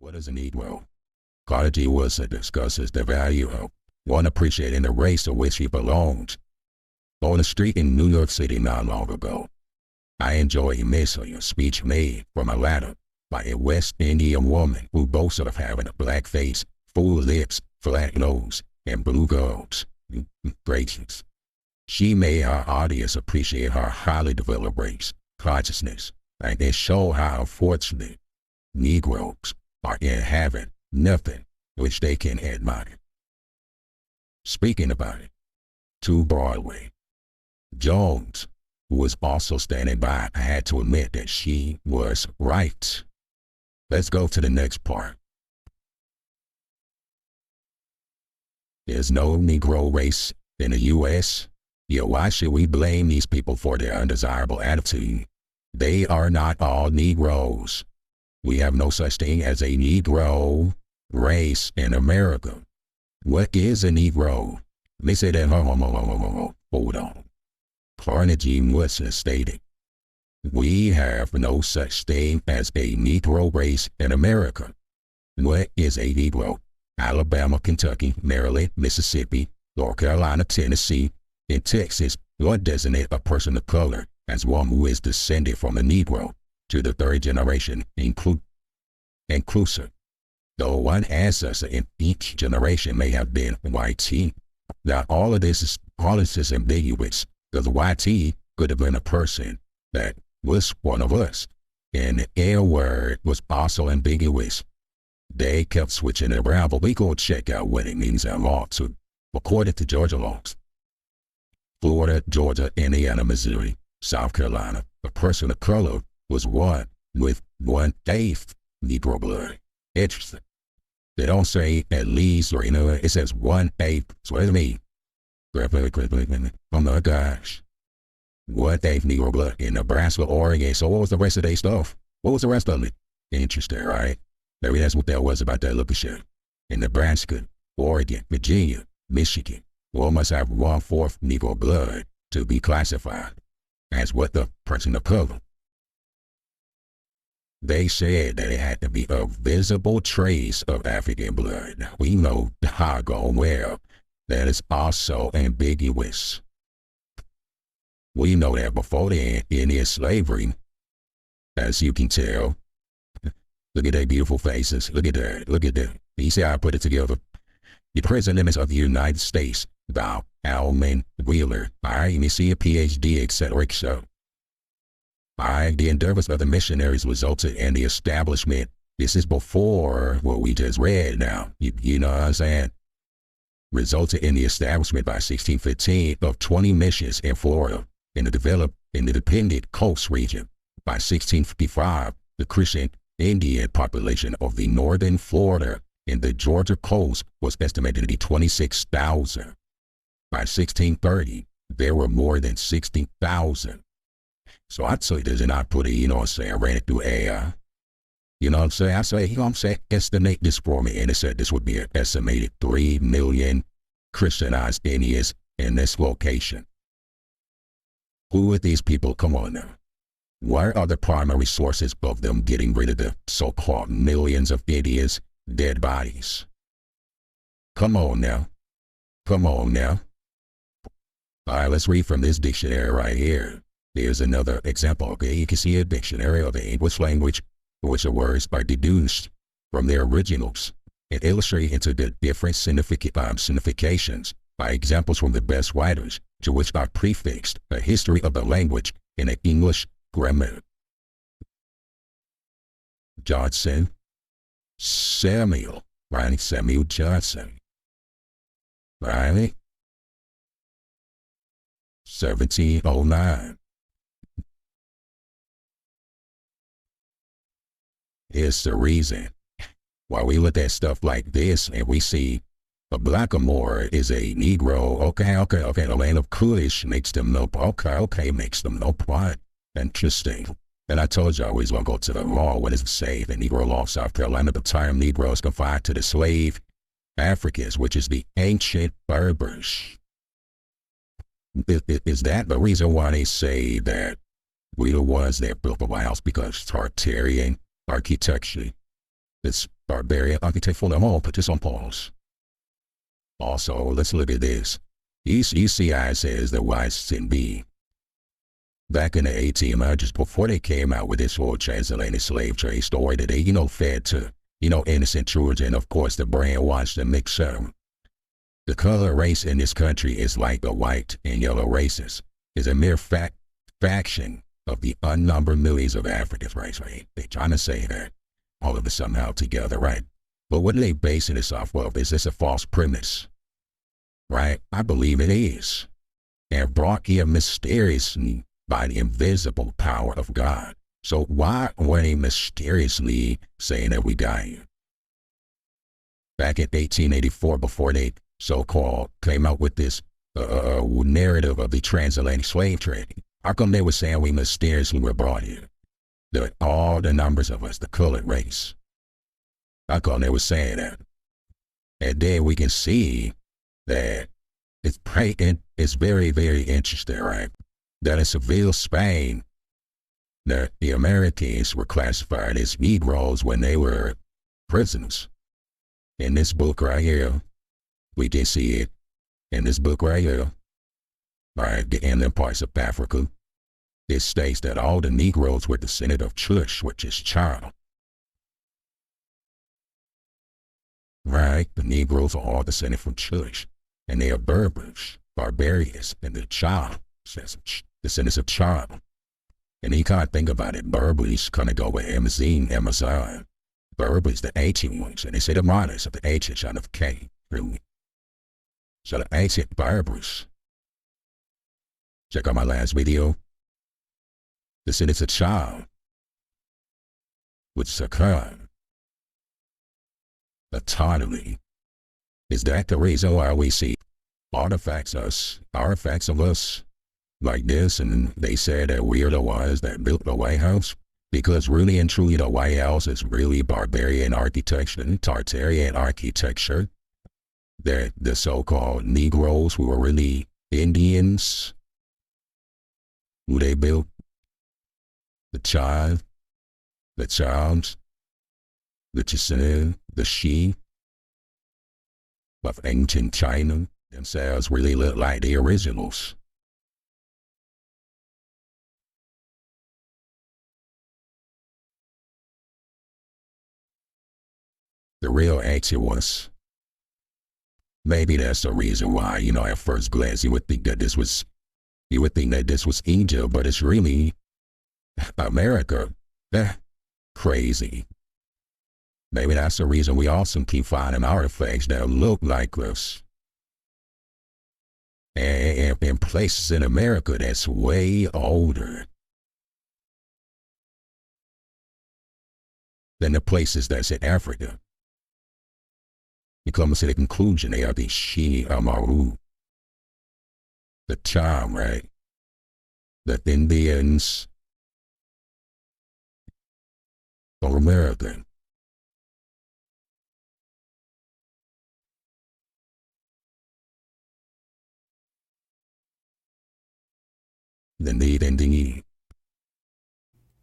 What is a Negro? Carnegie Wilson discusses the value of one appreciating the race to which he belongs. On the street in New York City not long ago, I enjoyed immensely a speech made from Atlanta by a West Indian woman who boasted of having a black face, full lips, flat nose, and blue gums. Gracious. She made her audience appreciate her highly developed race consciousness, and it showed how unfortunate Negroes are in having nothing which they can admire. Speaking about it, to Broadway, Jones, who was also standing by, had to admit that she was right. Let's go to the next part. There's no Negro race in the U.S. Yet why should we blame these people for their undesirable attitude? They are not all Negroes. We have no such thing as a Negro race in America. What is a Negro? Let me say that. Hold on. Carnegie Wilson stated, we have no such thing as a Negro race in America. What is a Negro? Alabama, Kentucky, Maryland, Mississippi, North Carolina, Tennessee, and Texas would designate a person of color as one who is descended from a Negro to the third generation inclusive, though one ancestor in each generation may have been YT. Now all of this is ambiguous, because YT could have been a person that was one of us, and the L word was also ambiguous. They kept switching it around, but we go check out what it means in law too. According to Georgia laws, Florida, Georgia, Indiana, Missouri, South Carolina, a person of color was one with 1/8 Negro blood. Interesting. They don't say at least or it says 1/8. So what does it mean? Oh my gosh. 1/8 Negro blood in Nebraska, Oregon. So what was the rest of their stuff? What was the rest of it? Interesting, right? Maybe that's what that was about that looking shit. In Nebraska, Oregon, Virginia, Michigan, one must have 1/4 Negro blood to be classified as what the person of color. They said that it had to be a visible trace of African blood. We know doggone well that is also ambiguous. We know that before the Indian slavery, as you can tell, look at their beautiful faces. Look at that. Look at that. You see how I put it together? The president of the United States, Thou Alman Wheeler, you see a PhD, etc., etc. The endeavors of the missionaries resulted in the establishment. This is before what we just read now. You know what I'm saying? Resulted in the establishment by 1615 of 20 missions in Florida in the dependent coast region. By 1655, the Christian Indian population of the northern Florida and the Georgia coast was estimated to be 26,000. By 1630, there were more than 60,000. So I'd say this and I put it, I ran it through AI. You know what I'm saying? Estimate this for me. And it said this would be an estimated 3 million Christianized Indians in this location. Who are these people? Come on now. What are the primary sources of them getting rid of the so-called millions of Indians' dead bodies? Come on now. Come on now. All right, let's read from this dictionary right here. There's another example. Okay, you can see a dictionary of the English language, which the words are deduced from their originals and illustrated into the different significations by examples from the best writers, to which are prefixed a history of the language in an English grammar. Johnson, Samuel, right? Samuel Johnson, right? 1709. It's the reason why we look at stuff like this and we see a blackamoor is a Negro. Okay. The land of Kulish makes them no. Okay, makes them no point. Interesting. And I told you I always want to go to the law. What does it say? The Negro law of South Carolina, the term Negro is confined to the slave Africans, which is the ancient Berbers. Is that the reason why they say that we the ones that built the White House? Because Tartarian architecture. It's barbarian architect for them all, put this on pause. Also, let's look at this. ECI says the whites in B. Back in the 1800s, before they came out with this whole transatlantic slave trade story that they, fed to, innocent children, of course, the brainwashed and mixed up. The color race in this country is like the white and yellow races. Is a mere faction of the unnumbered millions of Africans, right? They're trying to say that all of it somehow together, right? But what are they basing this off of? Is this a false premise? Right? I believe it is. And brought here mysteriously by the invisible power of God. So why were they mysteriously saying that we died? Back in 1884, before they so-called came out with this narrative of the transatlantic slave trade, how come they were saying we mysteriously were brought here? That all the numbers of us, the colored race. How come they were saying that? And then we can see that it's very, very interesting, right? That in Seville, Spain, that the Americans were classified as Negroes when they were prisoners. In this book right here, we can see it. In this book right here, right, the inland parts of Africa, it states that all the Negroes were descended of Chush, which is child. Right, the Negroes are all descended from Chush, and they are Berbers, barbarians, and the child, descendants of child. And you can't think about it, Berbers kind of go with Amazon. Berbers, the ancient ones, and they say the minors of the ancient son of Cain, really. So the ancient Berbers, check out my last video, descendants of child, which is a crime. Autonomy. Is that the reason why we see artifacts of us like this, and they said that we are the ones that built the White House? Because really and truly the White House is really barbarian architecture, Tartarian architecture. That the so-called Negroes who were really Indians, who they built, the child, which is the she of ancient China themselves really look like the originals. The real ancient ones. Maybe that's the reason why, at first glance you would think that this was Egypt, but it's really America. Crazy. Maybe that's the reason we also keep finding artifacts that look like us. And in places in America that's way older than the places that's in Africa. You come to the conclusion they are the Shi Amaru, the charm, right? The Indians of America. Indeed.